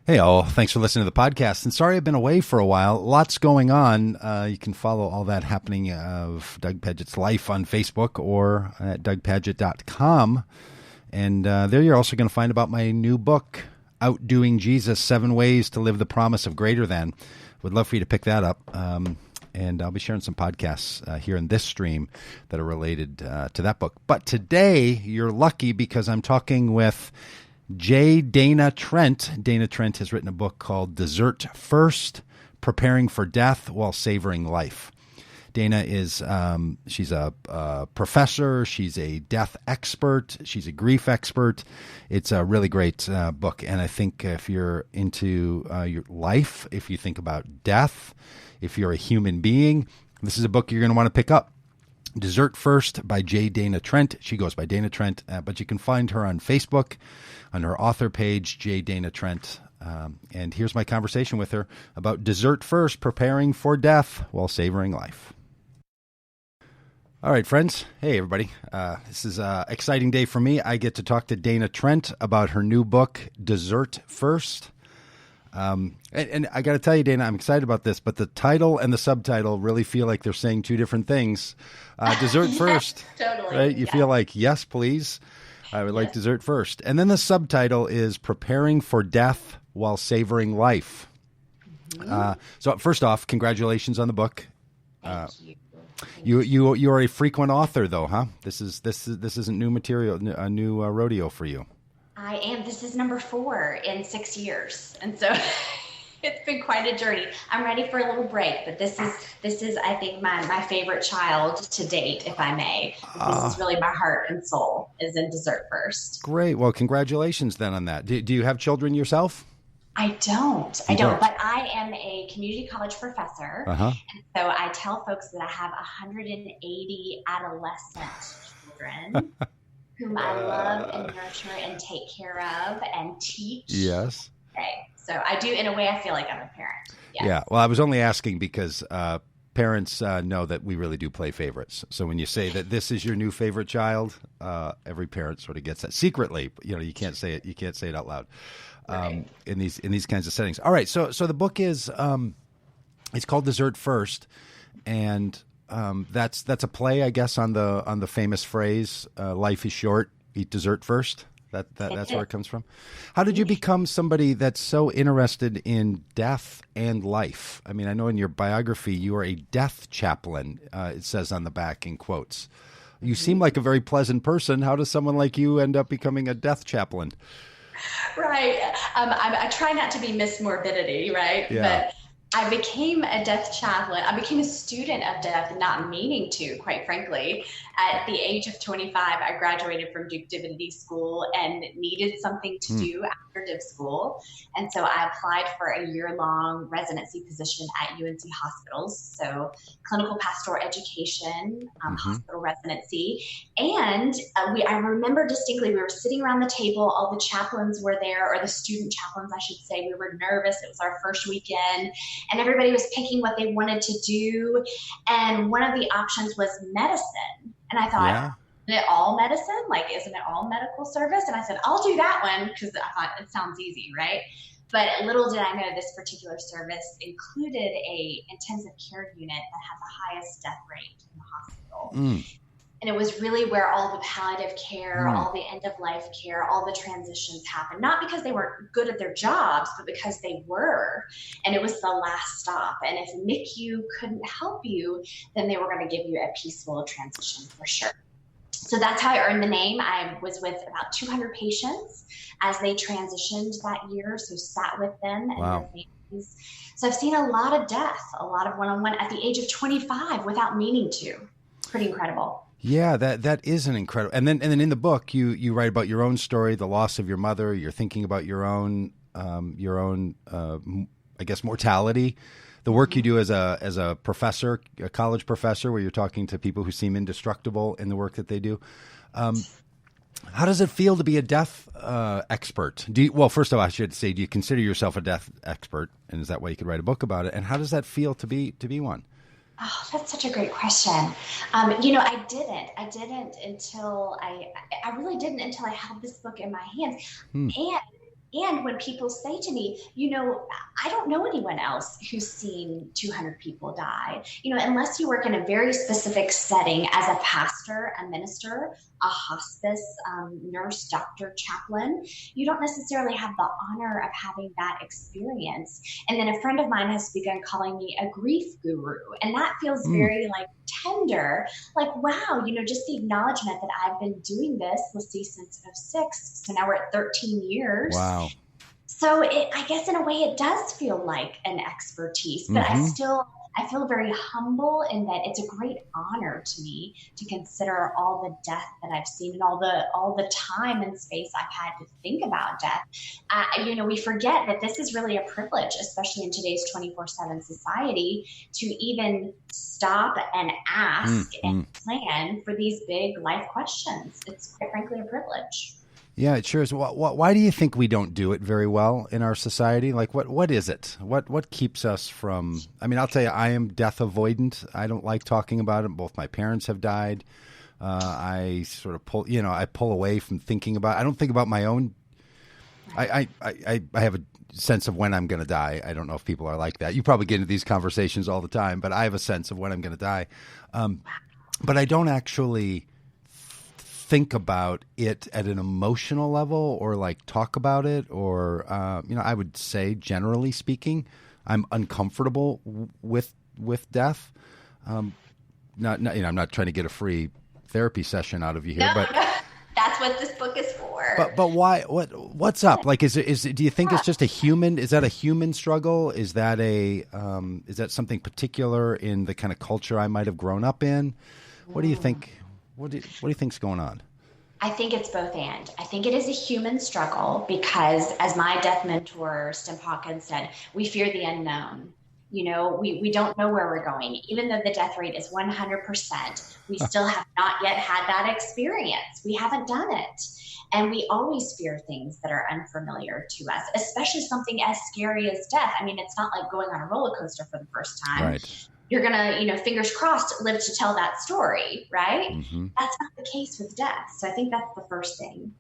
Hey, all. Thanks for listening to the podcast. And sorry I've been away for a while. Lots going on. You can follow all that happening of Doug Padgett's life on Facebook or at dougpadgett.com. And there you're also going to find about my new book, Outdoing Jesus, 7 Ways to Live the Promise of Greater Than. Would love for you to pick that up. And I'll be sharing some podcasts here in this stream that are related to that book. But today you're lucky because I'm talking with J Dana Trent. Dana Trent has written a book called Dessert First, Preparing for Death While Savoring Life. Dana is, she's a professor. She's a death expert. She's a grief expert. It's a really great book. And I think if you're into your life, if you think about death, if you're a human being, this is a book you're going to want to pick up. Dessert First by J Dana Trent. She goes by Dana Trent, but you can find her on Facebook on her author page, J Dana Trent. And here's my conversation with her about Dessert First, Preparing for Death While Savoring Life. All right, friends. Hey, everybody. This is an exciting day for me. I get to talk to Dana Trent about her new book, Dessert First. And I got to tell you, Dana, I'm excited about this, but the title and the subtitle really feel like they're saying two different things. Dessert first, totally. Right? You feel like, yes, please. I would like dessert first. And then the subtitle is Preparing for Death While Savoring Life. Mm-hmm. So first off, congratulations on the book. Thank you. You are a frequent author, though, huh? This isn't new material, a new rodeo for you. I am. This is number 4 in 6 years, and so it's been quite a journey. I'm ready for a little break, but this is I think my favorite child to date, if I may. This is really my heart and soul is in Dessert First. Great. Well, congratulations then on that. Do you have children yourself? I don't, but I am a community college professor. And so I tell folks that I have 180 adolescent children whom I love and nurture and take care of and teach. Yes. Okay. So I do, in a way, I feel like I'm a parent. Yes. Yeah. Well, I was only asking because parents know that we really do play favorites. So when you say that this is your new favorite child, every parent sort of gets that secretly. You know, you can't say it. You can't say it out loud. Right. In these kinds of settings. All right. So the book is it's called Dessert First, and that's a play, I guess, on the famous phrase "Life is short, eat dessert first." That's where it comes from. How did you become somebody that's so interested in death and life? I mean, I know in your biography you are a death chaplain. It says on the back in quotes. You seem like a very pleasant person. How does someone like you end up becoming a death chaplain? Right. I try not to be Miss Morbidity, right? Yeah. But I became a death chaplain. I became a student of death, not meaning to, quite frankly. At the age of 25, I graduated from Duke Divinity School and needed something to do after Div School. And so I applied for a year-long residency position at UNC hospitals. So clinical pastoral education, hospital residency. And I remember distinctly, we were sitting around the table. All the chaplains were there, or the student chaplains, I should say. We were nervous. It was our first weekend. And everybody was picking what they wanted to do. And one of the options was medicine. And I thought, Isn't it all medicine? Like, isn't it all medical service? And I said, I'll do that one because I thought it sounds easy, right? But little did I know this particular service included a intensive care unit that had the highest death rate in the hospital. And it was really where all the palliative care, all the end-of-life care, all the transitions happened. Not because they weren't good at their jobs, but because they were. And it was the last stop. And if NICU couldn't help you, then they were going to give you a peaceful transition for sure. So that's how I earned the name. I was with about 200 patients as they transitioned that year, so sat with them and their families. So I've seen a lot of death, a lot of one-on-one at the age of 25 without meaning to. Pretty incredible. Yeah, that is an incredible. And then in the book, you write about your own story, the loss of your mother. You're thinking about your own I guess mortality. The work you do as a professor, a college professor, where you're talking to people who seem indestructible in the work that they do. How does it feel to be a death expert? Well, first of all, I should say, do you consider yourself a death expert? And is that why you could write a book about it? And how does that feel to be one? Oh, that's such a great question. I didn't until I really didn't until I held this book in my hands. And And when people say to me, I don't know anyone else who's seen 200 people die, unless you work in a very specific setting as a pastor, a minister, a hospice nurse, doctor, chaplain, you don't necessarily have the honor of having that experience. And then a friend of mine has begun calling me a grief guru. And that feels very like tender, like, wow, just the acknowledgement that I've been doing this, let's see, since '06. So now we're at 13 years. Wow. So I guess in a way it does feel like an expertise, but I feel very humble in that it's a great honor to me to consider all the death that I've seen and all the time and space I've had to think about death. We forget that this is really a privilege, especially in today's 24/7 society, to even stop and ask and plan for these big life questions. It's quite frankly a privilege. Yeah, it sure is. Why do you think we don't do it very well in our society? Like, what is it? What keeps us from? I mean, I'll tell you, I am death avoidant. I don't like talking about it. Both my parents have died. I sort of pull away from thinking about. I don't think about my own. I have a sense of when I'm going to die. I don't know if people are like that. You probably get into these conversations all the time, but I have a sense of when I'm going to die. But I don't actually think about it at an emotional level or like talk about it or, I would say generally speaking, I'm uncomfortable with death. I'm not trying to get a free therapy session out of you here, but that's what this book is for. But why, what's up? Like, do you think it's just is that a human struggle? Is that is that something particular in the kind of culture I might have grown up in? What do you think? What do you think's going on? I think it's both and. I think it is a human struggle because, as my death mentor, Stim Hawkins, said, we fear the unknown. We don't know where we're going. Even though the death rate is 100%, we still have not yet had that experience. We haven't done it. And we always fear things that are unfamiliar to us, especially something as scary as death. I mean, it's not like going on a roller coaster for the first time. Right. You're going to, fingers crossed, live to tell that story, right? Mm-hmm. That's not the case with death. So I think that's the first thing.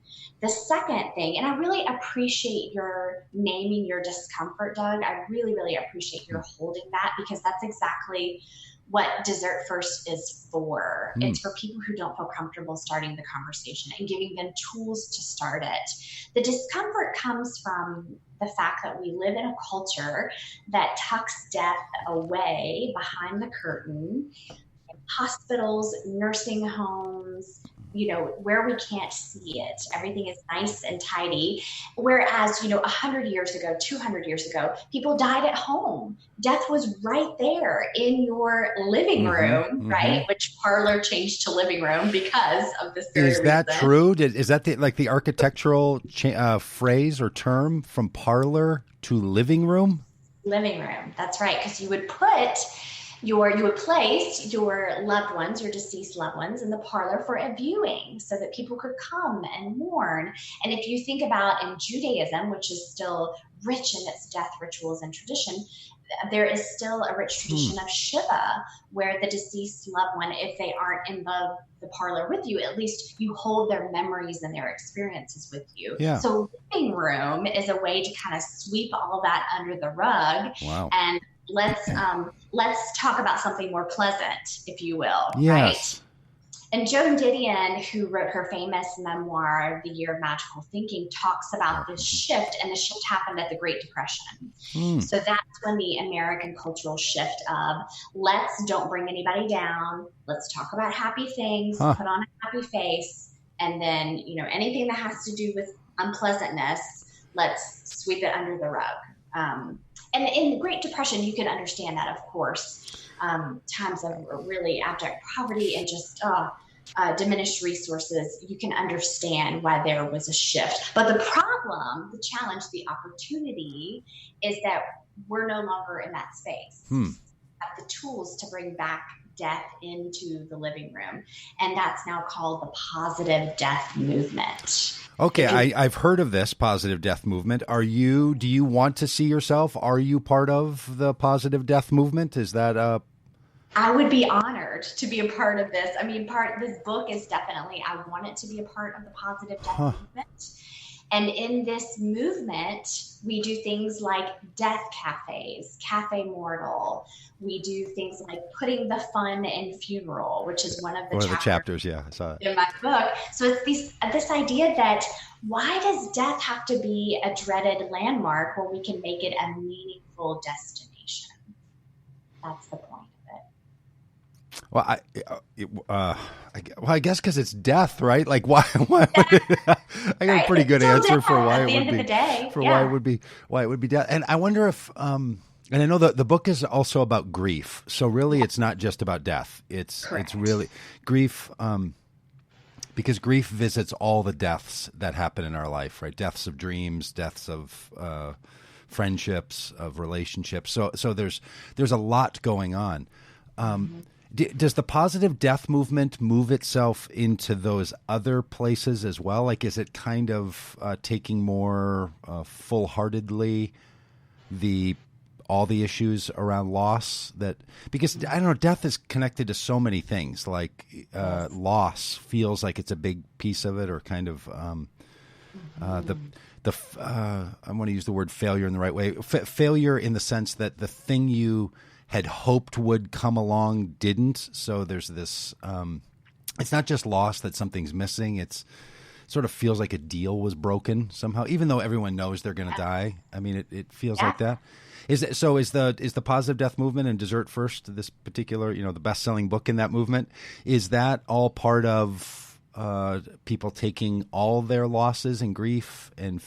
The second thing, and I really appreciate your naming your discomfort, Doug. I really, really appreciate your holding that because that's exactly what Dessert First is for. It's for people who don't feel comfortable starting the conversation and giving them tools to start it. The discomfort comes from the fact that we live in a culture that tucks death away behind the curtain. Hospitals, nursing homes, where we can't see it. Everything is nice and tidy. Whereas, 100 years ago, 200 years ago, people died at home. Death was right there in your living room, right? Which parlor changed to living room because of this very reason. Is that true? Is that the architectural phrase or term from parlor to living room? Living room. That's right. Because you would you would place your loved ones, your deceased loved ones, in the parlor for a viewing so that people could come and mourn. And if you think about in Judaism, which is still rich in its death rituals and tradition, there is still a rich tradition of Shiva, where the deceased loved one, if they aren't in the parlor with you, at least you hold their memories and their experiences with you. Yeah. So living room is a way to kind of sweep all that under the rug. Wow. And let's talk about something more pleasant, if you will. Yes. Right? And Joan Didion, who wrote her famous memoir, The Year of Magical Thinking, talks about this shift, and the shift happened at the Great Depression. So that's when the American cultural shift of let's don't bring anybody down, let's talk about happy things, put on a happy face, and then, anything that has to do with unpleasantness, let's sweep it under the rug. And in the Great Depression, you can understand that, of course, times of really abject poverty and just diminished resources, you can understand why there was a shift. But the problem, the challenge, the opportunity is that we're no longer in that space. We have the tools to bring back death into the living room. And that's now called the positive death movement. Okay, I've heard of this positive death movement. Do you want to see yourself? Are you part of the positive death movement? Is that I would be honored to be a part of this. I mean, this book is definitely, I want it to be a part of the positive death movement. And in this movement, we do things like death cafes, Cafe Mortal. We do things like putting the fun in funeral, which is one of the chapters. Yeah, I saw it in my book. So it's this idea that why does death have to be a dreaded landmark when we can make it a meaningful destination? That's the point of it. Well, I guess because it's death, right? Like why would it, I got a pretty good answer for why it would be why it would be death. And I wonder if and I know the book is also about grief. So really it's not just about death. It's really grief because grief visits all the deaths that happen in our life, right? Deaths of dreams, deaths of friendships, of relationships. So there's a lot going on. Does the positive death movement move itself into those other places as well? Like, is it kind of taking more full-heartedly all the issues around loss? Because I don't know, death is connected to so many things. Like loss feels like it's a big piece of it, or kind of I want to use the word failure in the right way. Failure in the sense that the thing you had hoped would come along didn't. So there's this, it's not just loss that something's missing. It's sort of feels like a deal was broken somehow, even though everyone knows they're going to die. I mean, it feels like that. Is the positive death movement and Dessert First, this particular, the best-selling book in that movement, is that all part of people taking all their losses and grief and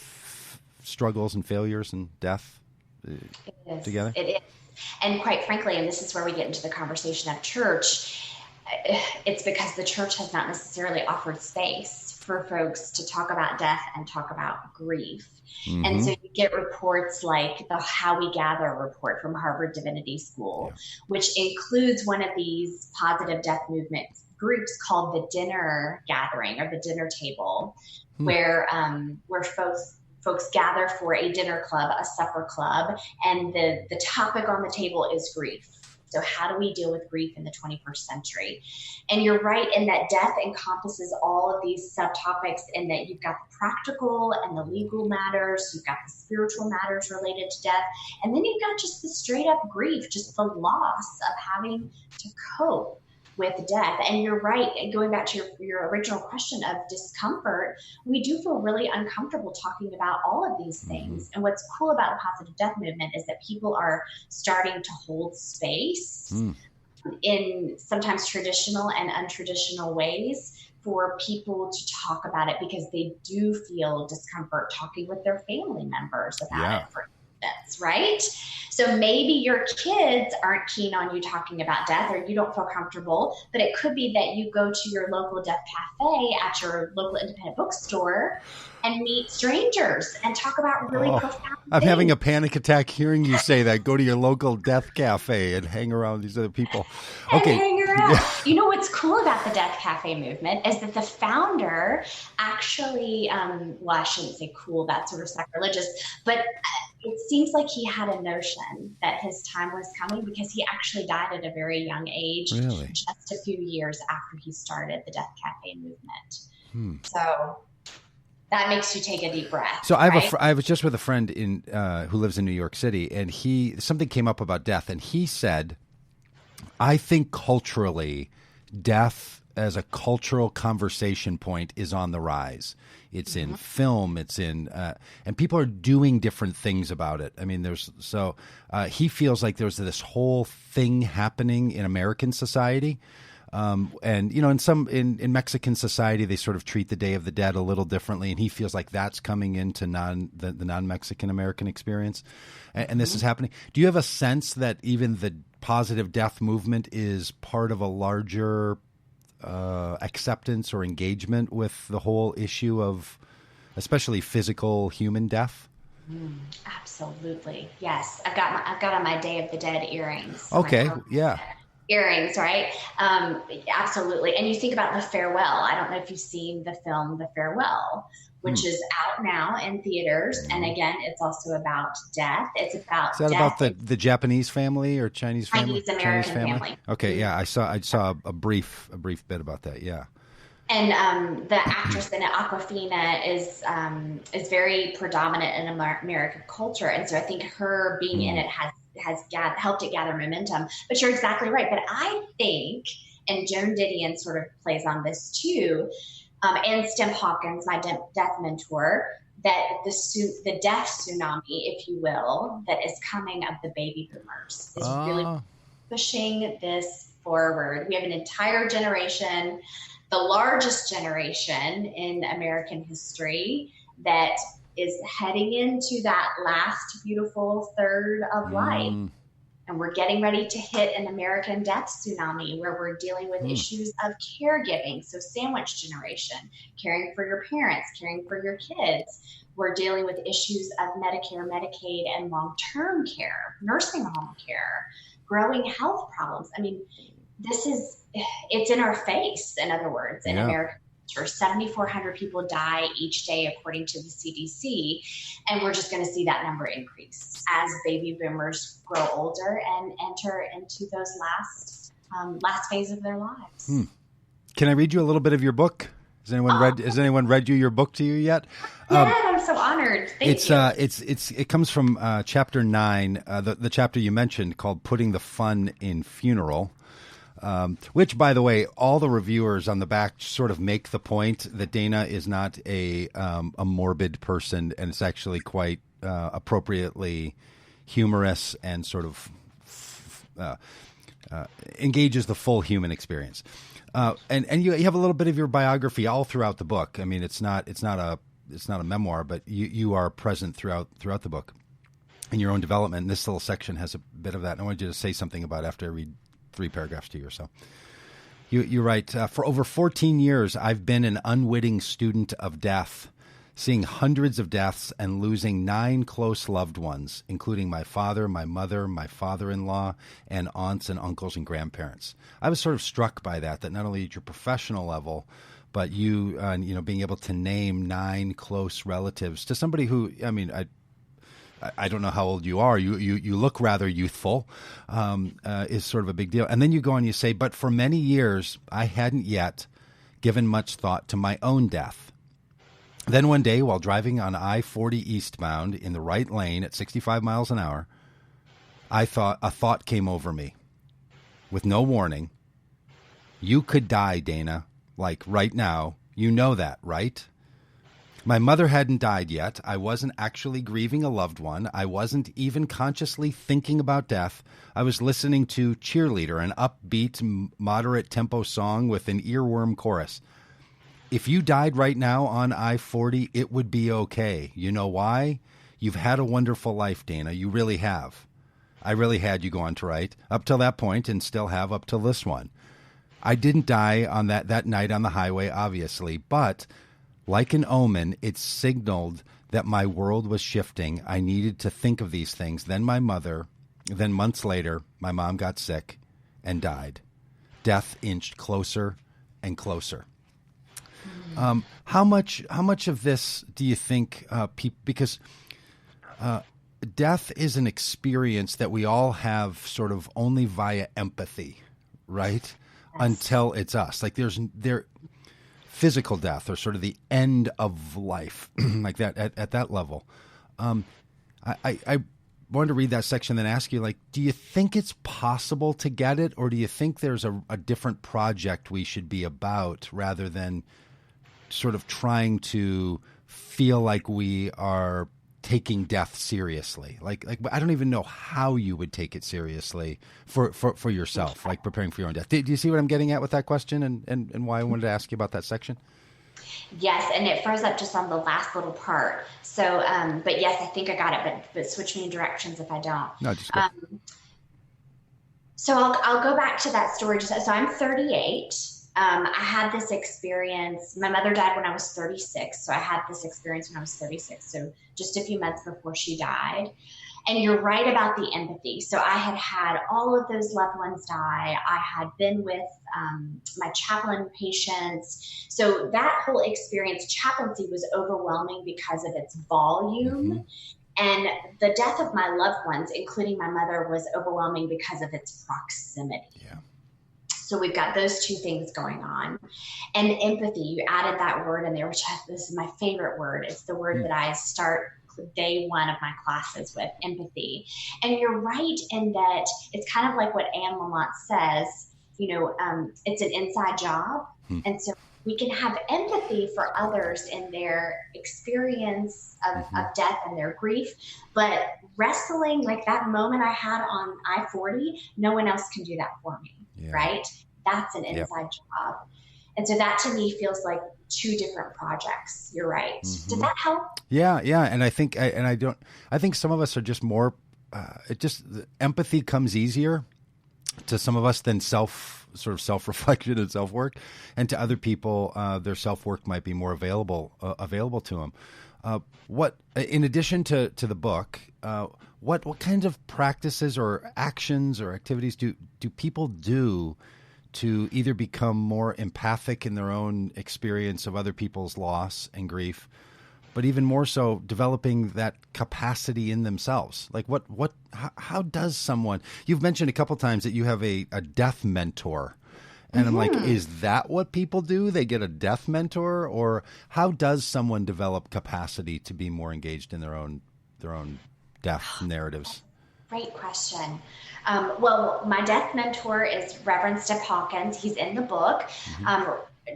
struggles and failures and death together? It is. And quite frankly, and this is where we get into the conversation of church, it's because the church has not necessarily offered space for folks to talk about death and talk about grief. Mm-hmm. And so you get reports like the How We Gather report from Harvard Divinity School, which includes one of these positive death movement groups called the dinner gathering or the dinner table, where folks gather for a dinner club, a supper club, and the topic on the table is grief. So how do we deal with grief in the 21st century? And you're right in that death encompasses all of these subtopics, in that you've got the practical and the legal matters, you've got the spiritual matters related to death, and then you've got just the straight up grief, just the loss of having to cope with death. And you're right, going back to your original question of discomfort, we do feel really uncomfortable talking about all of these things. And what's cool about the positive death movement is that people are starting to hold space in sometimes traditional and untraditional ways for people to talk about it, because they do feel discomfort talking with their family members about it, for instance, right? So maybe your kids aren't keen on you talking about death, or you don't feel comfortable, but it could be that you go to your local death cafe at your local independent bookstore and meet strangers and talk about really profound I'm things. having a panic attack hearing you say that. Go to your local death cafe and hang around these other people. Okay. And hang around. Yeah. You know what's cool about the death cafe movement is that the founder actually, well, I shouldn't say cool, that's sort of sacrilegious, but it seems like he had a notion that his time was coming, because he actually died at a very young age, just a few years after he started the Death Cafe movement. So that makes you take a deep breath. So I was just with a friend who lives in New York City, and something came up about death, and he said, I think culturally, death as a cultural conversation point is on the rise. It's in film, it's in, and people are doing different things about it. I mean, he feels like there's this whole thing happening in American society. And in Mexican society, they sort of treat the Day of the Dead a little differently, and he feels like that's coming into the non-Mexican American experience, and this is happening. Do you have a sense that even the positive death movement is part of a larger acceptance or engagement with the whole issue of, especially physical human death? Absolutely, yes. I've got on my Day of the Dead earrings. Okay, yeah. Earrings, right? Absolutely. And you think about The Farewell. I don't know if you've seen the film The Farewell, which is out now in theaters. And again, it's also about death. It's about death. Is that about the Japanese family or Chinese family? Chinese American family. Okay, yeah, I saw a brief bit about that. Yeah. And the actress in it, Aquafina, is very predominant in American culture, and so I think her being in it has helped it gather momentum. But you're exactly right. But I think, and Joan Didion sort of plays on this too, and Stim Hawkins, my death mentor, that the death tsunami, if you will, that is coming of the baby boomers is really pushing this forward. We have an entire generation, the largest generation in American history, that is heading into that last beautiful third of life. And we're getting ready to hit an American death tsunami where we're dealing with issues of caregiving. So sandwich generation, caring for your parents, caring for your kids. We're dealing with issues of Medicare, Medicaid, and long-term care, nursing home care, growing health problems. I mean, it's in our face, in other words, in America. 7,400 people die each day, according to the CDC. And we're just going to see that number increase as baby boomers grow older and enter into those last phase of their lives. Can I read you a little bit of your book? Has anyone read your book to you yet? Yeah, I'm so honored. Thank you. It comes from chapter 9, the chapter you mentioned called "Putting the Fun in Funeral." Which, by the way, all the reviewers on the back sort of make the point that Dana is not a morbid person, and it's actually quite appropriately humorous and sort of engages the full human experience. And you have a little bit of your biography all throughout the book. I mean, it's not a memoir, but you are present throughout the book in your own development. And this little section has a bit of that. And I wanted you to say something about it after I read 3 paragraphs to you or so. You write, for over 14 years, I've been an unwitting student of death, seeing hundreds of deaths and losing 9 close loved ones, including my father, my mother, my father-in-law, and aunts and uncles and grandparents. I was sort of struck by that not only at your professional level, but you being able to name 9 close relatives to somebody who, I mean, I don't know how old you are. You look rather youthful, is sort of a big deal. And then you go on, you say, but for many years, I hadn't yet given much thought to my own death. Then one day, while driving on I-40 eastbound in the right lane at 65 miles an hour, a thought came over me. With no warning, you could die, Dana, like right now. You know that, right? My mother hadn't died yet. I wasn't actually grieving a loved one. I wasn't even consciously thinking about death. I was listening to Cheerleader, an upbeat, moderate tempo song with an earworm chorus. If you died right now on I-40, it would be okay. You know why? You've had a wonderful life, Dana. You really have. I really had, you go on to write, up till that point and still have up till this one. I didn't die on that night on the highway, obviously, but like an omen, it signaled that my world was shifting. I needed to think of these things. Then months later, my mom got sick and died. Death inched closer and closer. How much of this do you think because death is an experience that we all have sort of only via empathy, right? Yes. Until it's us. Like there physical death or sort of the end of life like that at that level. I wanted to read that section and then ask you, like, do you think it's possible to get it, or do you think there's a different project we should be about rather than sort of trying to feel like we are taking death seriously? Like I don't even know how you would take it seriously for yourself, like preparing for your own death. Do you see what I'm getting at with that question and why I wanted to ask you about that section? Yes, and it froze up just on the last little part. So, but yes, I think I got it, but switch me in directions if I don't. No, just go. So I'll go back to that story. So I'm 38. I had this experience. My mother died when I was 36. So I had this experience when I was 36. So just a few months before she died. And you're right about the empathy. So I had all of those loved ones die. I had been with my chaplain patients. So that whole experience, chaplaincy, was overwhelming because of its volume. Mm-hmm. And the death of my loved ones, including my mother, was overwhelming because of its proximity. Yeah. So we've got those two things going on. And empathy, you added that word in there, which this is my favorite word. It's the word that I start day one of my classes with, empathy. And you're right in that it's kind of like what Anne Lamott says, it's an inside job. And so we can have empathy for others in their experience of death and their grief, but wrestling, like that moment I had on I-40, no one else can do that for me, right? That's an inside job. And so that to me feels like two different projects. You're right. Did that help? Yeah. And I think, I think some of us are just more, empathy comes easier to some of us than self-reflection and self-work, and to other people, their self-work might be more available to them. What, in addition to the book, what kinds of practices or actions or activities do people do to either become more empathic in their own experience of other people's loss and grief, but even more so developing that capacity in themselves? Like how does someone, you've mentioned a couple times that you have a death mentor, and I'm like, is that what people do? They get a death mentor? Or how does someone develop capacity to be more engaged in their own death narratives? Great question. Well, my death mentor is Reverend Steph Hawkins. He's in the book.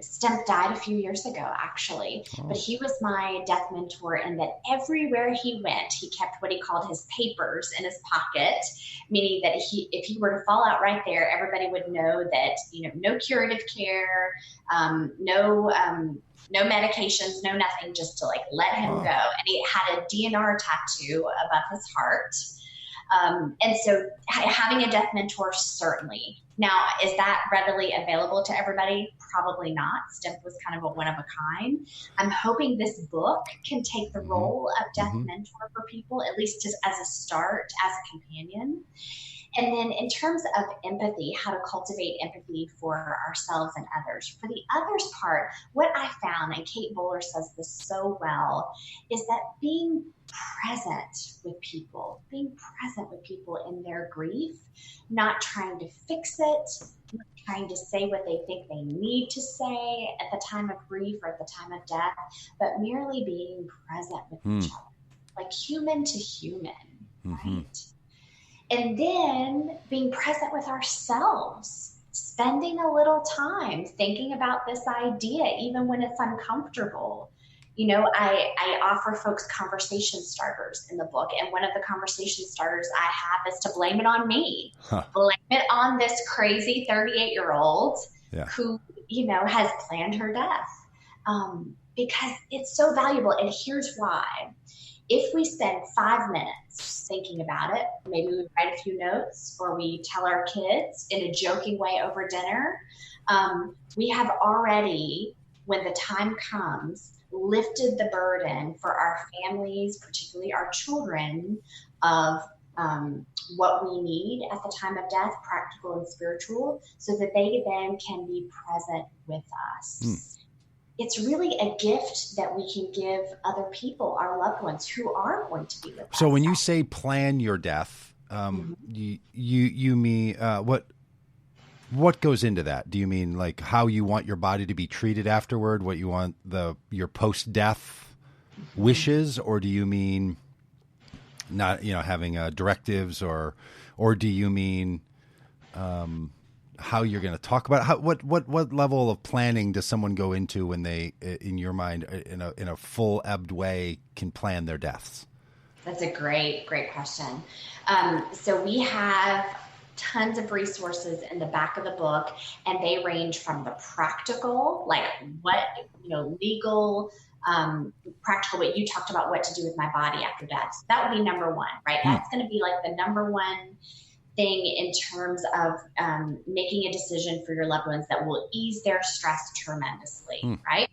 Stemp died a few years ago, actually, but he was my death mentor in that everywhere he went, he kept what he called his papers in his pocket, meaning that if he were to fall out right there, everybody would know that, no curative care, no medications, no nothing, just to let him go. And he had a DNR tattoo above his heart. And so having a death mentor, certainly. Now, is that readily available to everybody? Probably not. Stemp was kind of a one of a kind. I'm hoping this book can take the role of death mentor for people, at least just as a start, as a companion. And then in terms of empathy, how to cultivate empathy for ourselves and others. For the others part, what I found, and Kate Bowler says this so well, is that being present with people in their grief, not trying to fix it, not trying to say what they think they need to say at the time of grief or at the time of death, but merely being present with each other, like human to human, right? And then being present with ourselves, spending a little time thinking about this idea, even when it's uncomfortable. I offer folks conversation starters in the book. And one of the conversation starters I have is to blame it on me. Blame it on this crazy 38-year-old who, has planned her death. Because it's so valuable. And here's why. If we spend 5 minutes thinking about it, maybe we write a few notes or we tell our kids in a joking way over dinner, we have already, when the time comes, lifted the burden for our families, particularly our children, of what we need at the time of death, practical and spiritual, so that they then can be present with us. It's really a gift that we can give other people, our loved ones who are going to be with us. So when you say plan your death, you mean what goes into that? Do you mean like how you want your body to be treated afterward, what you want your post-death wishes, or do you mean not having directives, or do you mean how you're going to talk about it? What level of planning does someone go into when they, in your mind, in a full ebbed way, can plan their deaths? That's a great question. So we have tons of resources in the back of the book, and they range from the practical, like what, legal, practical, what you talked about, what to do with my body after death. So that would be number one, right? That's going to be like the number one thing in terms of making a decision for your loved ones that will ease their stress tremendously, right?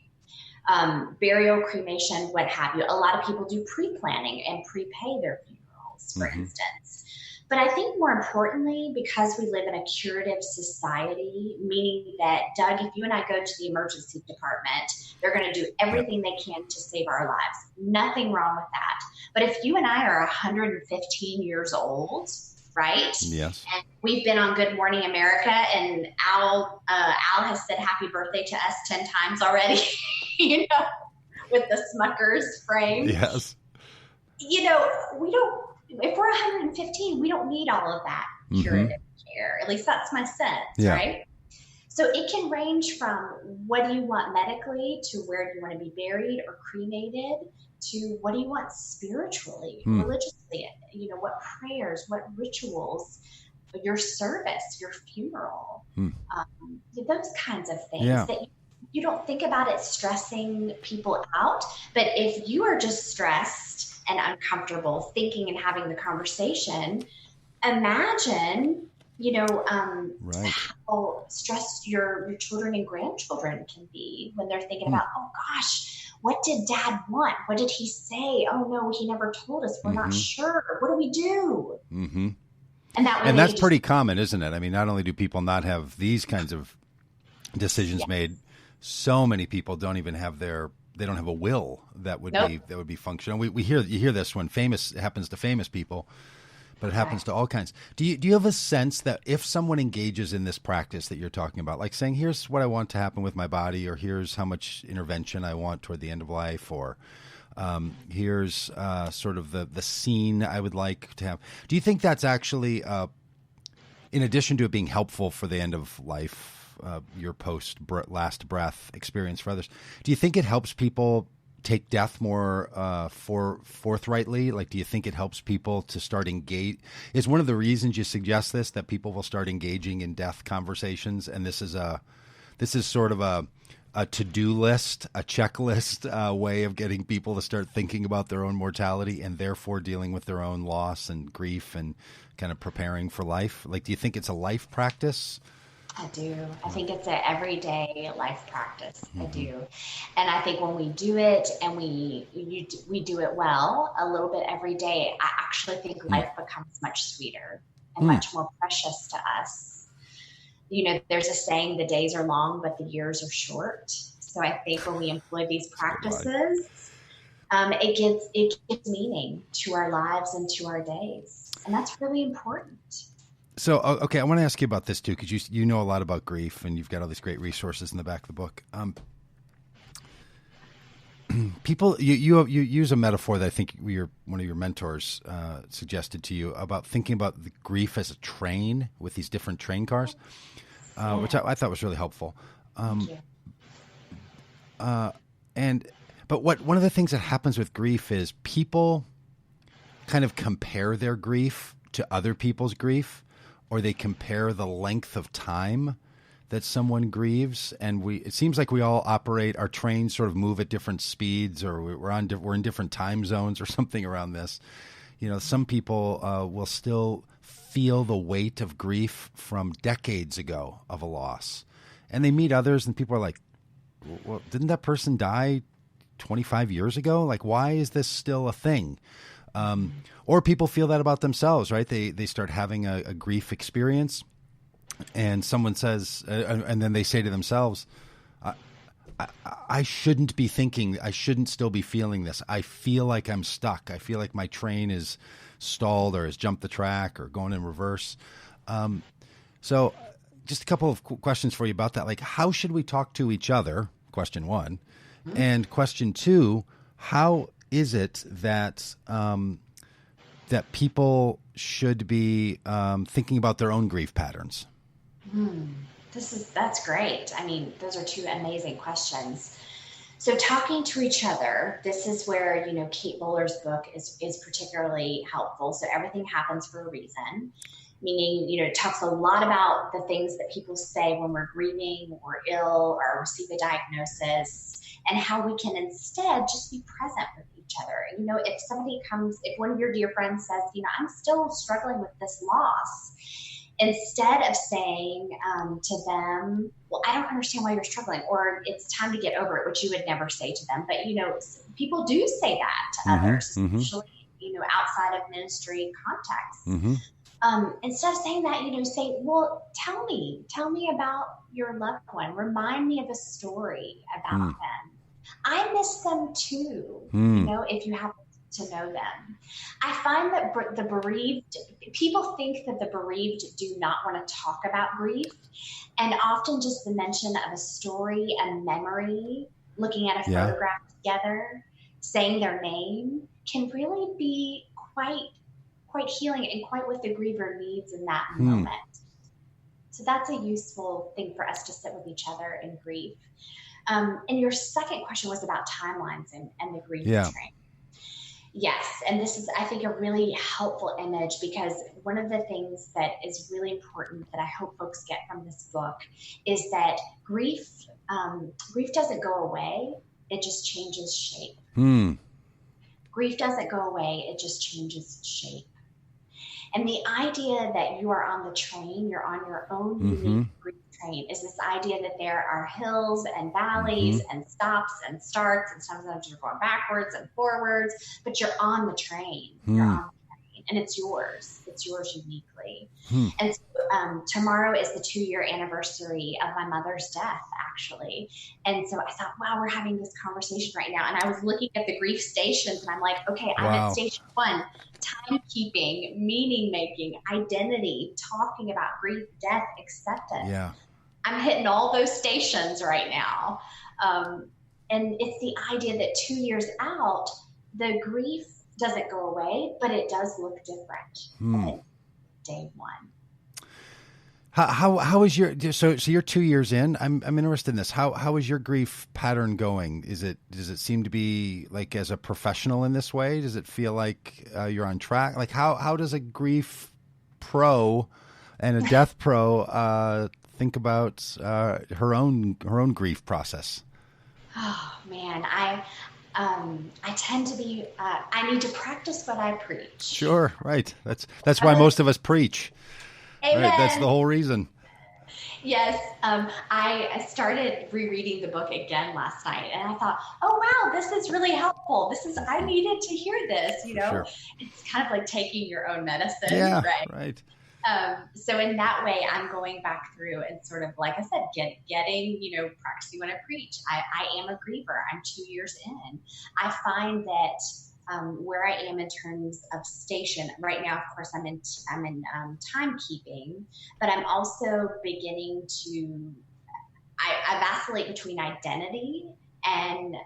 Burial, cremation, what have you. A lot of people do pre-planning and prepay their funerals, for instance. But I think more importantly, because we live in a curative society, meaning that, Doug, if you and I go to the emergency department, they're going to do everything they can to save our lives. Nothing wrong with that. But if you and I are 115 years old, right? Yes. And we've been on Good Morning America, and Al has said happy birthday to us 10 times already, you know, with the Smuckers frame. Yes. You know, we don't, if we're 115, we don't need all of that curative care. At least that's my sense, right? So it can range from what do you want medically to where do you want to be buried or cremated to what do you want spiritually, religiously, you know, what prayers, what rituals, your service, your funeral, those kinds of things that you don't think about it stressing people out. But if you are just stressed and uncomfortable thinking and having the conversation, imagine, you know, how stressed your children and grandchildren can be when they're thinking about, oh gosh, what did dad want? What did he say? Oh no, he never told us. We're not sure. What do we do? And that's pretty common, isn't it? I mean, not only do people not have these kinds of decisions made, so many people don't even have they don't have a will that would be functional. You hear this when it happens to famous people, but it happens to all kinds. Do you have a sense that if someone engages in this practice that you're talking about, like saying, here's what I want to happen with my body, or here's how much intervention I want toward the end of life, or here's sort of the scene I would like to have. Do you think that's actually, in addition to it being helpful for the end of life, your last breath experience for others, do you think it helps people take death more forthrightly? Like, do you think it helps people to start engage? Is one of the reasons you suggest this that people will start engaging in death conversations? And this is sort of a to-do list, a checklist way of getting people to start thinking about their own mortality and therefore dealing with their own loss and grief and kind of preparing for life. Like, do you think it's a life practice? I do. I think it's an everyday life practice. I do. And I think when we do it and we do it well a little bit every day, I actually think life becomes much sweeter and much more precious to us. You know, there's a saying, the days are long, but the years are short. So I think when we employ these practices, it gives meaning to our lives and to our days. And that's really important. So, okay, I want to ask you about this too, because you know a lot about grief, and you've got all these great resources in the back of the book. People, you use a metaphor that I think one of your mentors suggested to you about thinking about the grief as a train with these different train cars, which I thought was really helpful. Thank you. But one of the things that happens with grief is people kind of compare their grief to other people's grief, or they compare the length of time that someone grieves. And it seems like we all operate, our trains sort of move at different speeds, or we're in different time zones or something around this. You know, some people will still feel the weight of grief from decades ago of a loss. And they meet others and people are like, well, didn't that person die 25 years ago? Like, why is this still a thing? Or people feel that about themselves, right? They start having a grief experience, and someone says, and then they say to themselves, I shouldn't be thinking, I shouldn't still be feeling this. I feel like I'm stuck. I feel like my train is stalled or has jumped the track or going in reverse. So just a couple of questions for you about that. Like, how should we talk to each other? Question one. And question two, how is it that that people should be thinking about their own grief patterns? That's great. I mean, those are two amazing questions. So talking to each other, this is where, you know, Kate Bowler's book is particularly helpful. So Everything Happens for a Reason, meaning, you know, it talks a lot about the things that people say when we're grieving or ill or receive a diagnosis, and how we can instead just be present with each other. You know, if one of your dear friends says, you know, I'm still struggling with this loss, instead of saying to them, well, I don't understand why you're struggling, or it's time to get over it, which you would never say to them. But, you know, people do say that to others, especially, you know, outside of ministry contexts. Instead of saying that, you know, say, well, tell me about your loved one. Remind me of a story about them. I miss them too. You know, if you have to know them. I find that the bereaved, people think that the bereaved do not want to talk about grief. And often just the mention of a story, a memory, looking at a Yeah. photograph together, saying their name can really be quite healing and quite what the griever needs in that moment. So that's a useful thing for us to sit with each other in grief. And your second question was about timelines and the grief train. Yes, and this is, I think, a really helpful image, because one of the things that is really important that I hope folks get from this book is that grief doesn't go away; it just changes shape. Grief doesn't go away; it just changes shape. And the idea that you are on the train, you're on your own unique grief train, is this idea that there are hills and valleys and stops and starts, and sometimes you're going backwards and forwards, but you're on the train. You're on the train, and it's yours. It's yours uniquely. And so, tomorrow is the 2-year anniversary of my mother's death, actually. And so I thought, wow, we're having this conversation right now. And I was looking at the grief stations, and I'm like, okay, I'm at station 1. Timekeeping, meaning making, identity, talking about grief, death, acceptance. Yeah. I'm hitting all those stations right now. And it's the idea that 2 years out, the grief doesn't go away, but it does look different at day 1. How is your, so you're 2 years in? I'm interested in this. How is your grief pattern going? Does it seem to be like, as a professional in this way? Does it feel like you're on track? Like how does a grief pro and a death pro think about her own grief process? Oh man, I tend to be. I need to practice what I preach. Sure, right. That's why most of us preach. Amen. Right, that's the whole reason. Yes, I started rereading the book again last night, and I thought, oh wow, this is really helpful. I needed to hear this. Sure. It's kind of like taking your own medicine. Yeah, right. So in that way, I'm going back through and sort of, like I said, getting, practicing what I preach. I am a griever. I'm 2 years in. I find that where I am in terms of station right now, of course, I'm in timekeeping, but I'm also beginning to. I vacillate between identity and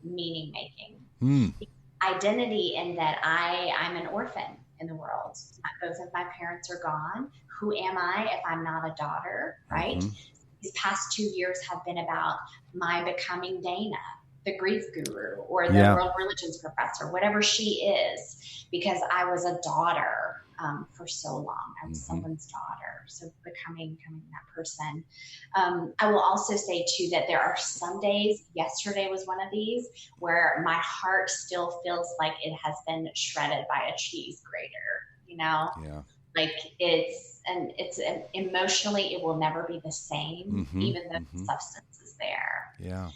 meaning making. Identity in that I'm an orphan in the world. Both of my parents are gone. Who am I if I'm not a daughter, right? These past 2 years have been about my becoming Dana, the grief guru, or the world religions professor, whatever she is, because I was a daughter for so long. I was someone's daughter. So becoming that person. I will also say too that there are some days, yesterday was one of these, where my heart still feels like it has been shredded by a cheese grater, Yeah. Like it's emotionally, it will never be the same, even though the substance is there. Yeah.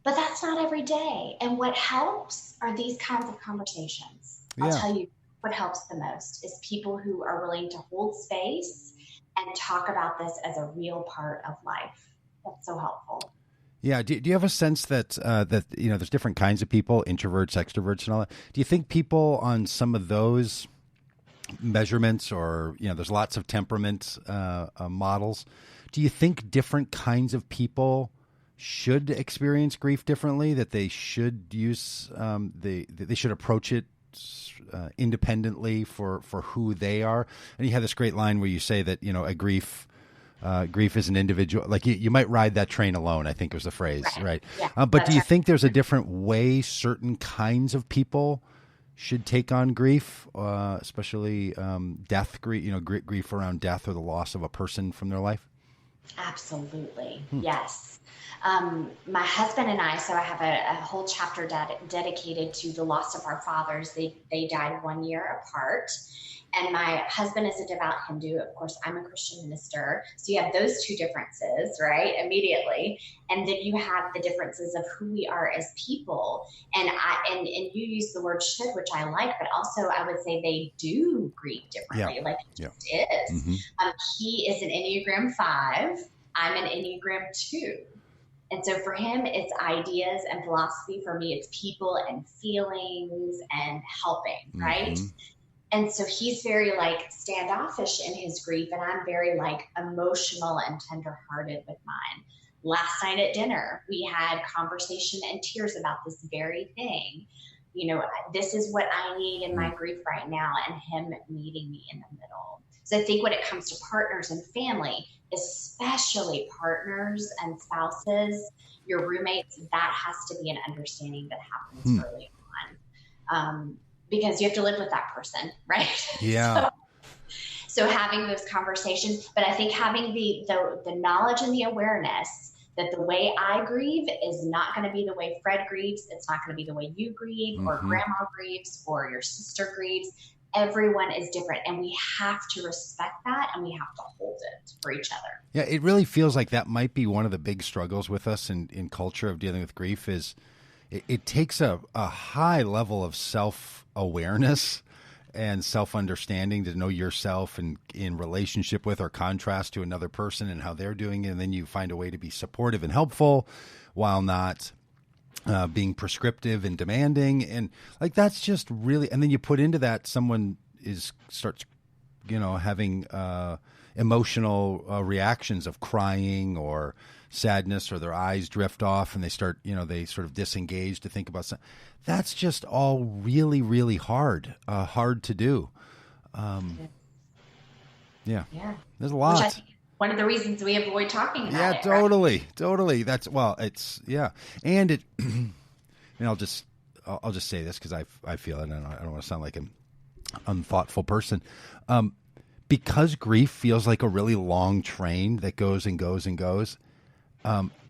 But that's not every day. And what helps are these kinds of conversations. I'll tell you what helps the most is people who are willing to hold space and talk about this as a real part of life. That's so helpful. Yeah. Do you have a sense that there's different kinds of people, introverts, extroverts, and all that? Do you think people on some of those measurements, or there's lots of temperament models? Do you think different kinds of people should experience grief differently? That they should use they should approach it independently for who they are? And you have this great line where you say that a grief is an individual. Like you might ride that train alone, I think was the phrase, right? Yeah, but do you think there's a different way certain kinds of people should take on grief, especially death grief, grief around death or the loss of a person from their life? Absolutely. Yes. My husband and I, so I have a whole chapter dedicated to the loss of our fathers. They died 1 year apart. And my husband is a devout Hindu. Of course, I'm a Christian minister. So you have those two differences, right? Immediately. And then you have the differences of who we are as people. And you use the word should, which I like, but also I would say they do grieve differently. Like it just is. He is an Enneagram 5. I'm an Enneagram 2. And so for him, it's ideas and philosophy. For me, it's people and feelings and helping, right? Mm-hmm. And so he's very like standoffish in his grief, and I'm very like emotional and tenderhearted with mine. Last night at dinner, we had conversation and tears about this very thing. This is what I need in my grief right now, and him meeting me in the middle. So I think when it comes to partners and family, especially partners and spouses, your roommates, that has to be an understanding that happens early on. Because you have to live with that person, right? Yeah. So having those conversations, but I think having the knowledge and the awareness that the way I grieve is not going to be the way Fred grieves. It's not going to be the way you grieve or grandma grieves or your sister grieves. Everyone is different, and we have to respect that, and we have to hold it for each other. Yeah, it really feels like that might be one of the big struggles with us in culture of dealing with grief is it takes a high level of self-awareness and self-understanding to know yourself and in relationship with or contrast to another person and how they're doing it. And then you find a way to be supportive and helpful while not being prescriptive and demanding. And like, that's just really, and then you put into that someone starts, having emotional reactions of crying or sadness, or their eyes drift off and they start, they sort of disengage to think about something. That's just all really, really hard to do. Yeah. There's a lot. Which I think is one of the reasons we avoid talking about it. Totally. Right? Totally. It's, yeah. And it, and I'll just say this because I feel it, and I don't want to sound like an unthoughtful person. Because grief feels like a really long train that goes and goes and goes.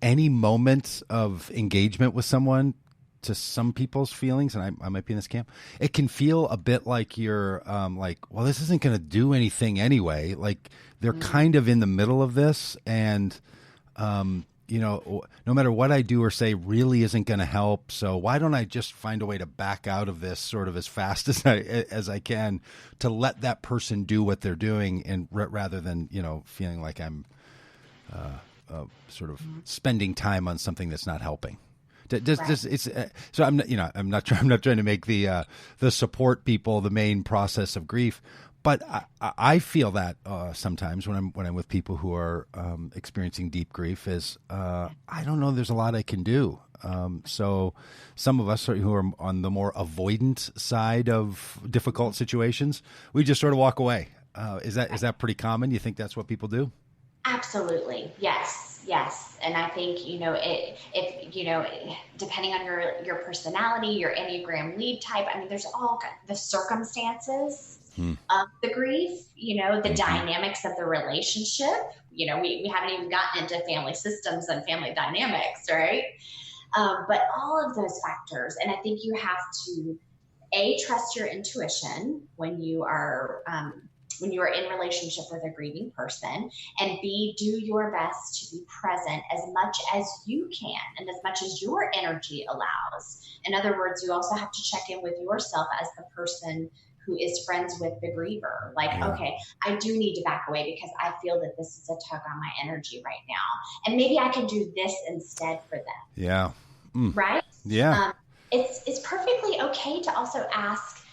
Any moment of engagement with someone, to some people's feelings, and I might be in this camp, it can feel a bit like you're well, this isn't going to do anything anyway. Like they're kind of in the middle of this, and no matter what I do or say really isn't going to help. So why don't I just find a way to back out of this sort of as fast as I can to let that person do what they're doing, and rather than feeling like I'm sort of spending time on something that's not helping. So I'm not trying to make the support people the main process of grief, but I feel that sometimes when I'm with people who are experiencing deep grief is I don't know, there's a lot I can do. So some of us who are on the more avoidant side of difficult situations, we just sort of walk away. Is that pretty common? You think that's what people do? Absolutely. Yes. And I think, depending on your personality, your Enneagram lead type, I mean, there's all the circumstances of the grief, the dynamics of the relationship. We haven't even gotten into family systems and family dynamics, right? But all of those factors. And I think you have to, trust your intuition when you are in relationship with a grieving person, and B, do your best to be present as much as you can and as much as your energy allows. In other words, you also have to check in with yourself as the person who is friends with the griever. Okay, I do need to back away because I feel that this is a tug on my energy right now. And maybe I can do this instead for them. Yeah. Right? Yeah. It's perfectly okay to also ask,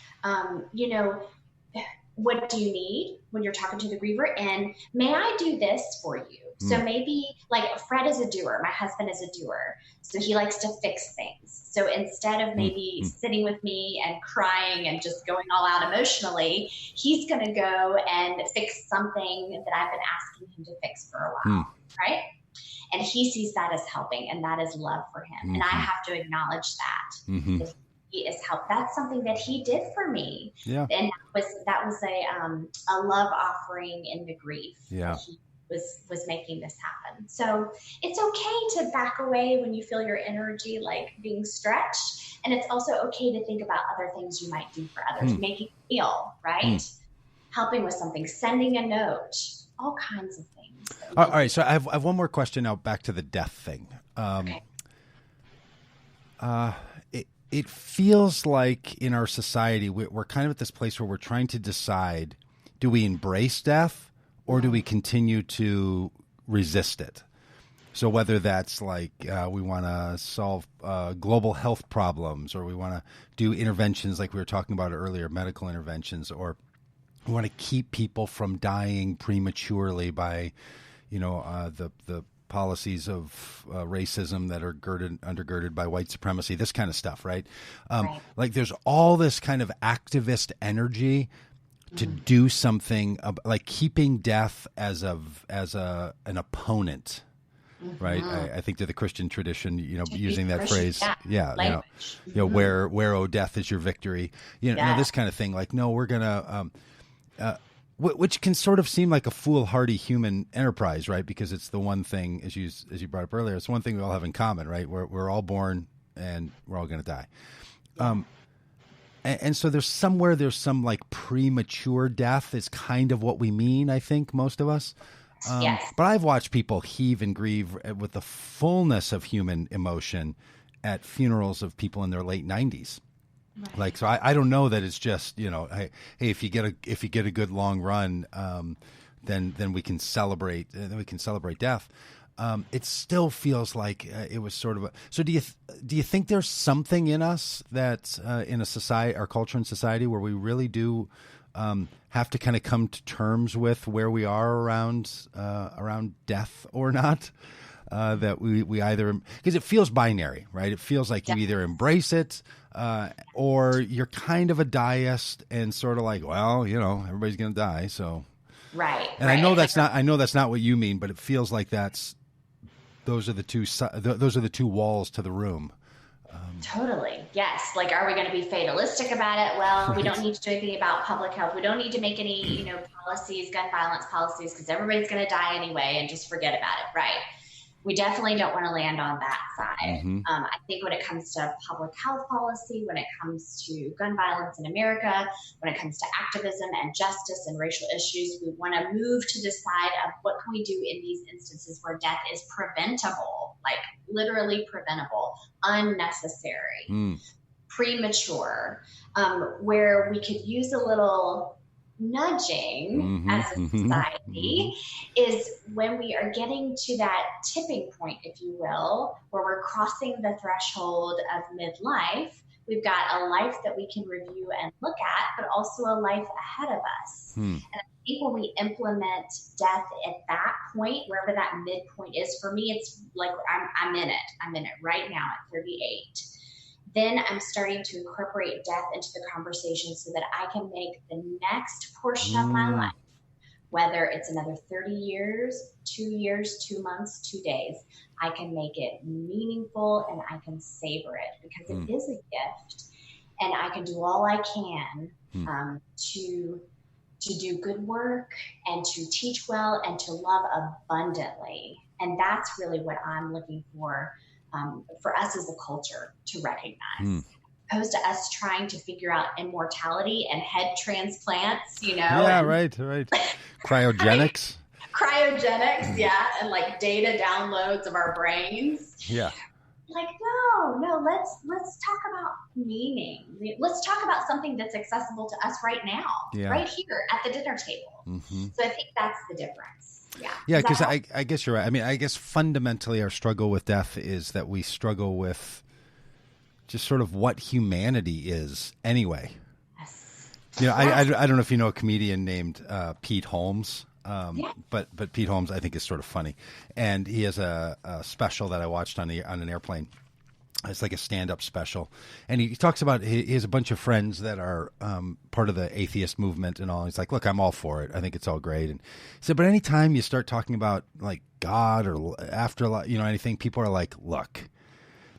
what do you need when you're talking to the griever? And may I do this for you? So maybe Fred is a doer. My husband is a doer. So he likes to fix things. So instead of maybe sitting with me and crying and just going all out emotionally, he's going to go and fix something that I've been asking him to fix for a while. Right? And he sees that as helping, and that is love for him. And I have to acknowledge that. He is help. That's something that he did for me. Yeah. And that was a love offering in the grief. Yeah. He was making this happen. So it's okay to back away when you feel your energy being stretched. And it's also okay to think about other things you might do for others. Making a meal, right? Helping with something, sending a note, all kinds of things. All right. So I have one more question now, back to the death thing. Okay. It feels like in our society, we're kind of at this place where we're trying to decide, do we embrace death or do we continue to resist it? So whether that's like we want to solve global health problems, or we want to do interventions like we were talking about earlier, medical interventions, or we want to keep people from dying prematurely by, the policies of racism that are undergirded by white supremacy, this kind of stuff, right? Right. Like there's all this kind of activist energy to do something like keeping death as an opponent. Right, I think to the Christian tradition, using that phrase, where, oh, death is your victory, this kind of thing. Like, no, we're gonna, which can sort of seem like a foolhardy human enterprise, right? Because it's the one thing, as you brought up earlier, it's one thing we all have in common, right? We're all born and we're all going to die. And so there's some like premature death is kind of what we mean, I think, most of us. Yes. But I've watched people heave and grieve with the fullness of human emotion at funerals of people in their late 90s. Right. Like, so I don't know that it's just, hey, if you get a good long run, then we can celebrate. Then we can celebrate death. It still feels like it was sort of so. Do you think there's something in us that in a society, our culture and society, where we really do have to kind of come to terms with where we are around death or not? That we either, because it feels binary, right? It feels like you either embrace it or you're kind of a deist and sort of like, well, everybody's going to die, so right. And right. I know that's not what you mean, but it feels like those are the two walls to the room. Totally. Yes. Like, are we going to be fatalistic about it? Well, right. We don't need to do anything about public health. We don't need to make any, policies, gun violence policies, because everybody's going to die anyway, and just forget about it. Right. We definitely don't want to land on that side. I think when it comes to public health policy, when it comes to gun violence in America, when it comes to activism and justice and racial issues, we want to move to the side of what can we do in these instances where death is preventable, like literally preventable, unnecessary, premature, where we could use a little nudging as a society is when we are getting to that tipping point, if you will, where we're crossing the threshold of midlife. We've got a life that we can review and look at, but also a life ahead of us. And I think when we implement death at that point, wherever that midpoint is, for me, it's like I'm in it. I'm in it right now at 38. Then I'm starting to incorporate death into the conversation so that I can make the next portion of my life, whether it's another 30 years, 2 years, 2 months, 2 days, I can make it meaningful and I can savor it, because it is a gift, and I can do all I can to do good work and to teach well and to love abundantly. And that's really what I'm looking for us as a culture to recognize, opposed to us trying to figure out immortality and head transplants, Yeah, right. Cryogenics. Cryogenics, yeah, and like data downloads of our brains. Yeah. Like, no, let's talk about meaning. Let's talk about something that's accessible to us right now, right here at the dinner table. So I think that's the difference. Yeah, because I guess you're right. I mean, I guess fundamentally our struggle with death is that we struggle with just sort of what humanity is anyway. Yes. I don't know if you know a comedian named Pete Holmes, but Pete Holmes I think is sort of funny, and he has a special that I watched on an airplane. It's like a stand-up special, and he talks about he has a bunch of friends that are part of the atheist movement and all. He's like, "Look, I'm all for it. I think it's all great." And he said, "But anytime you start talking about like God or afterlife, anything, people are like, look,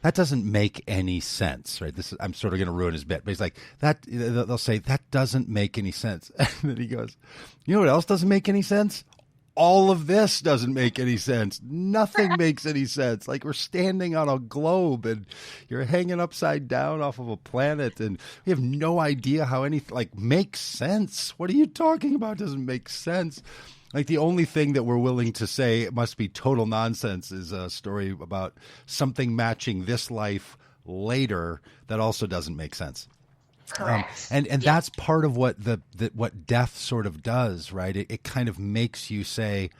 that doesn't make any sense, right?" I'm sort of going to ruin his bit, but he's like that. They'll say that doesn't make any sense, and then he goes, "You know what else doesn't make any sense? All of this doesn't make any sense. Nothing makes any sense. Like, we're standing on a globe and you're hanging upside down off of a planet, and we have no idea how anything makes sense. What are you talking about? Doesn't make sense." Like, the only thing that we're willing to say must be total nonsense is a story about something matching this life later that also doesn't make sense. Correct. And that's part of what what death sort of does, right? It kind of makes you say,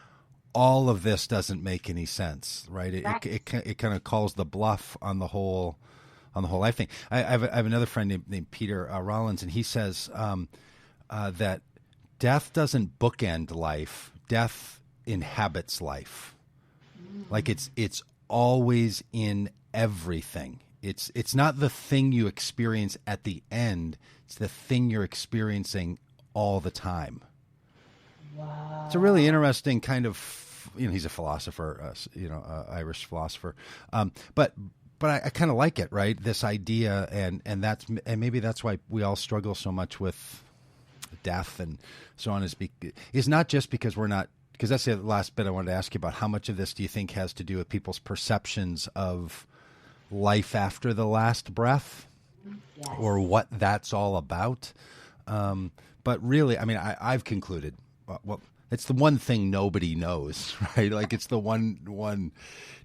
all of this doesn't make any sense, right? Right. It kind of calls the bluff on the whole life thing. I have another friend named Peter Rollins, and he says that death doesn't bookend life. Death inhabits life. Like it's always in everything. It's not the thing you experience at the end. It's the thing you're experiencing all the time. Wow. It's a really interesting kind of, he's a philosopher, Irish philosopher. But I kind of like it, right? This idea, and maybe that's why we all struggle so much with death and so on, is not just because we're not, because that's the last bit I wanted to ask you about. How much of this do you think has to do with people's perceptions of life after the last breath? Yes. Or what that's all about? But really, I mean, I've concluded, well, it's the one thing nobody knows, right? Like it's the one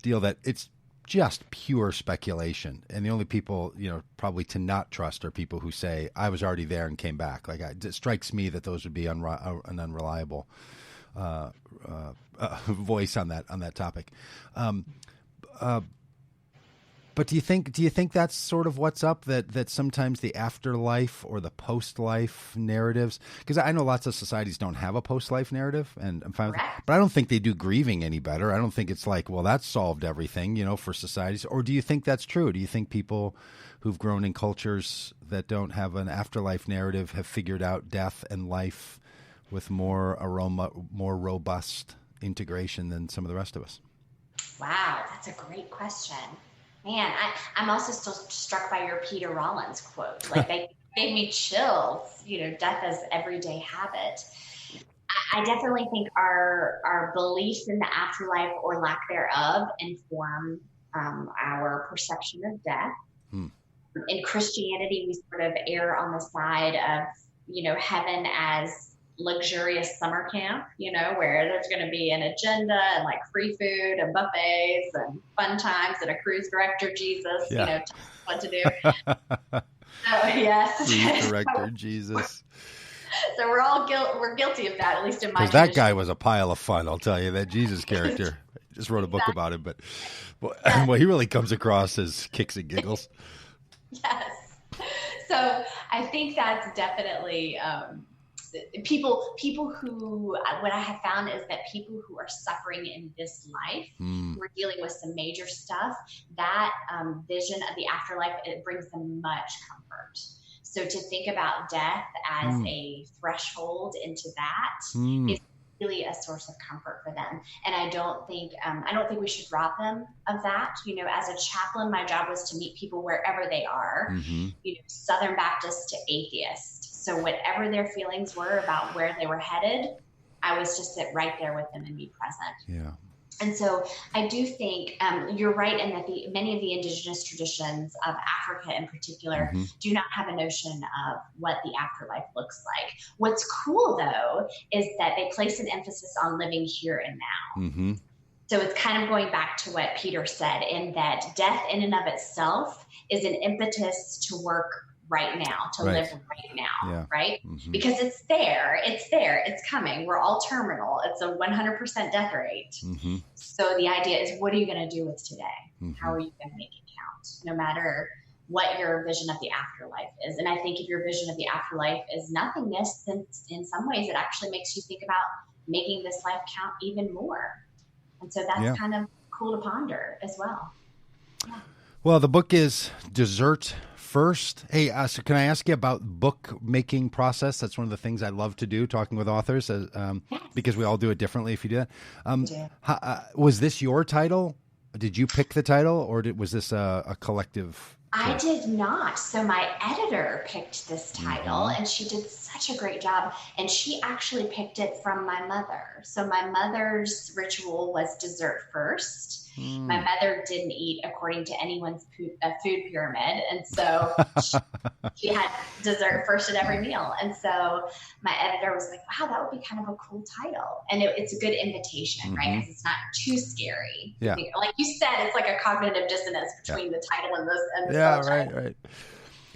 deal that it's just pure speculation. And the only people, probably to not trust are people who say, I was already there and came back. Like it strikes me that those would be an unreliable voice on that topic. But do you think that's sort of what's up, that sometimes the afterlife or the post-life narratives, because I know lots of societies don't have a post-life narrative, and I'm fine with that, but I don't think they do grieving any better. I don't think it's like, well, that solved everything, for societies. Or do you think that's true? Do you think people who've grown in cultures that don't have an afterlife narrative have figured out death and life with more robust integration than some of the rest of us? Wow, that's a great question. Man, I'm also still struck by your Peter Rollins quote. Like they gave me chills, death as everyday habit. I definitely think our beliefs in the afterlife or lack thereof inform our perception of death. In Christianity, we sort of err on the side of, heaven as luxurious summer camp, where there's going to be an agenda and like free food and buffets and fun times and a cruise director, Jesus, telling us what to do. So yes, cruise director, Jesus. So we're guilty of that, at least in my. Because that guy was a pile of fun, I'll tell you. That Jesus character. I just wrote a book about him, but he really comes across as kicks and giggles. Yes. So I think that's definitely. People who, what I have found is that people who are suffering in this life, who are dealing with some major stuff, that vision of the afterlife, it brings them much comfort. So to think about death as a threshold into that is really a source of comfort for them. And I don't think we should rob them of that. As a chaplain, my job was to meet people wherever they are, Southern Baptist to atheist. So whatever their feelings were about where they were headed, I was just sit right there with them and be present. Yeah. And so I do think you're right in that many of the indigenous traditions of Africa in particular do not have a notion of what the afterlife looks like. What's cool, though, is that they place an emphasis on living here and now. So it's kind of going back to what Peter said, in that death in and of itself is an impetus to work right now, to live right now, right? Because it's there, it's coming. We're all terminal. It's a 100% death rate. So the idea is, what are you going to do with today? How are you going to make it count? No matter what your vision of the afterlife is. And I think if your vision of the afterlife is nothingness, then in some ways it actually makes you think about making this life count even more. And so that's kind of cool to ponder as well. Yeah. Well, the book is Dessert First. Hey, so can I ask you about book making process? That's one of the things I love to do, talking with authors, because we all do it differently if you do that. Was this your title? Did you pick the title, or was this a collective? I did not. So my editor picked this title, and she did such a great job. And she actually picked it from my mother. So my mother's ritual was dessert first. My mother didn't eat according to anyone's food pyramid. And so she had dessert first at every meal. And so my editor was like, wow, that would be kind of a cool title. And it's a good invitation, right? Because it's not too scary. Yeah. Like you said, it's like a cognitive dissonance between the title and the subtitle. Right.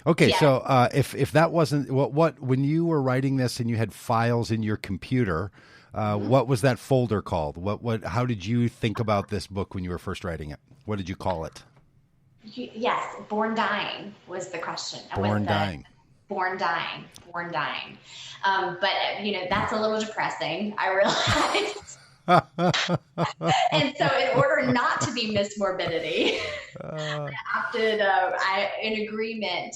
Okay, Yeah. so if that wasn't what when you were writing this and you had files in your computer, what was that folder called? What how did you think about this book when you were first writing it? What did you call it? Yes, born dying was the question. Was Born the Dying. born dying, born dying. But that's a little depressing, I realized. And so in order not to be Miss Morbidity, I opted, in agreement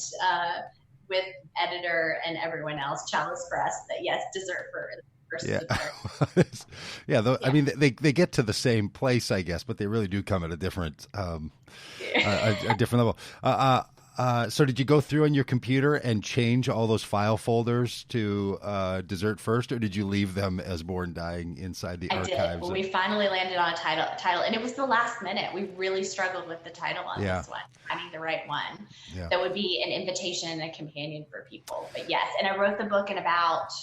with editor and everyone else, Chalice Press, that yes, dessert first. Yeah, Dessert. yeah. I Yeah. mean, they get to the same place, I guess, but they really do come at a different a different level. So did you go through on your computer and change all those file folders to Dessert First, or did you leave them as Born Dying inside the I did. archives? Well, we finally landed on a title, and it was the last minute. We really struggled with the title on this one, finding the right one that would be an invitation and a companion for people. But yes, and I wrote the book in about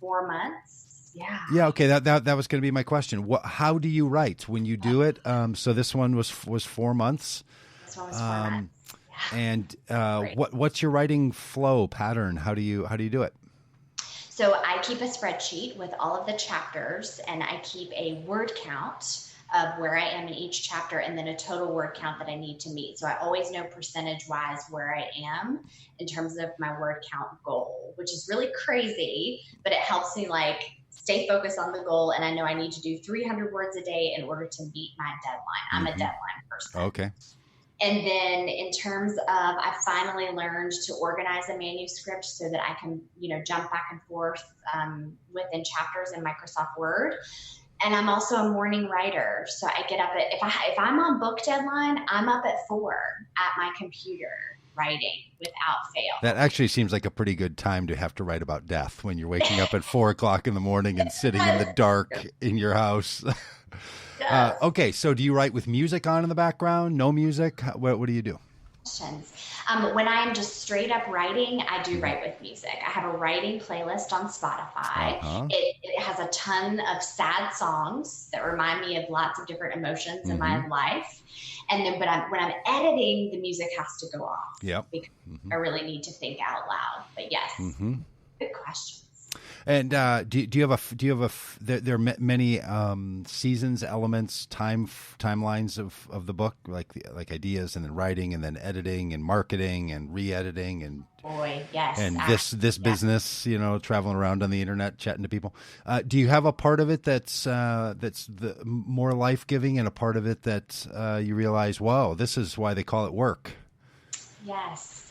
4 months. Yeah. Yeah. Okay. That was going to be my question. How do you write when you do it? So this one was 4 months. This one was 4 months. Yeah. And what's your writing flow pattern? How do you do it? So I keep a spreadsheet with all of the chapters, and I keep a word count of where I am in each chapter, and then a total word count that I need to meet. So I always know percentage wise where I am in terms of my word count goal, which is really crazy, but it helps me like stay focused on the goal. And I know I need to do 300 words a day in order to meet my deadline. I'm a deadline person. Okay. And then in terms of, I finally learned to organize a manuscript so that I can, jump back and forth within chapters in Microsoft Word. And I'm also a morning writer. So I get up if I'm on book deadline, I'm up at 4 at my computer writing without fail. That actually seems like a pretty good time to have to write about death when you're waking up at 4 o'clock in the morning and sitting in the dark in your house. Okay, so do you write with music on in the background? No music? What do you do? When I am just straight up writing, I do write with music. I have a writing playlist on Spotify. It has a ton of sad songs that remind me of lots of different emotions in my life. And then, when I'm editing, the music has to go off. Yep. Because I really need to think out loud. But yes, good question. And do you have a there are many seasons, elements, timelines of the book, like ideas, and then writing, and then editing, and marketing, and re-editing, and yes, and this business, traveling around on the internet, chatting to people. Do you have a part of it that's the more life giving, and a part of it that you realize, wow, this is why they call it work? Yes.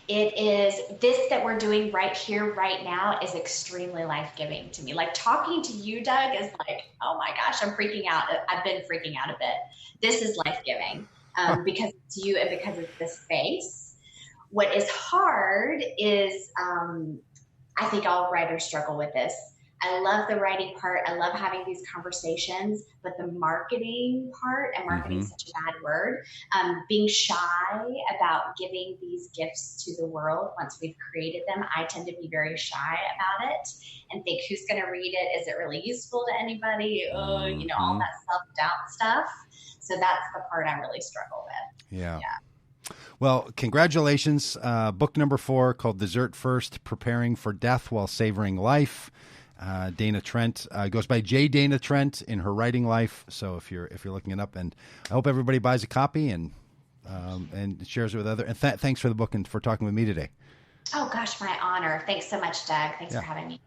It is this that we're doing right here, right now is extremely life-giving to me. Like talking to you, Doug, is like, oh my gosh, I'm freaking out. I've been freaking out a bit. This is life-giving because it's you and because it's this space. What is hard is, I think all writers struggle with this. I love the writing part. I love having these conversations, but the marketing part, and marketing is such a bad word, being shy about giving these gifts to the world once we've created them. I tend to be very shy about it and think, who's going to read it? Is it really useful to anybody? All that self-doubt stuff. So that's the part I really struggle with. Yeah. Well, congratulations. Book number 4 called Dessert First, Preparing for Death While Savoring Life. Dana Trent goes by J Dana Trent in her writing life. So if you're looking it up, and I hope everybody buys a copy and shares it with others. And thanks for the book and for talking with me today. Oh gosh, my honor. Thanks so much, Doug. Thanks for having me.